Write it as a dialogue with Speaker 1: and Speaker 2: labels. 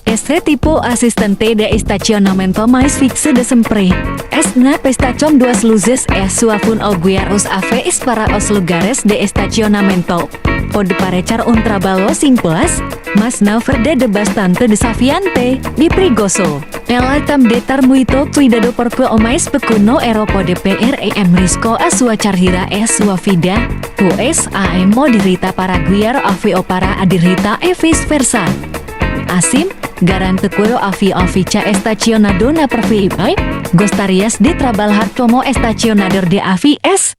Speaker 1: Este tipo asistente de estacionamento mais fixo de sempre. Es na estación duas luzes suafun o guiaros aves para os lugares de estacionamento. Pode parecer un trabalho simples, mas na verdade bastante desafiante di Prigoso. Ela tam detar muito cuidado porque o mais pequeno era pode PRM risco a sua carreira sua vida, pues a dirita para guiar avio para adirita e vice versa. Assim, garante quero avi-avicha estacionado na perfeitai, gostarias de trabalhar como estacionador de avies?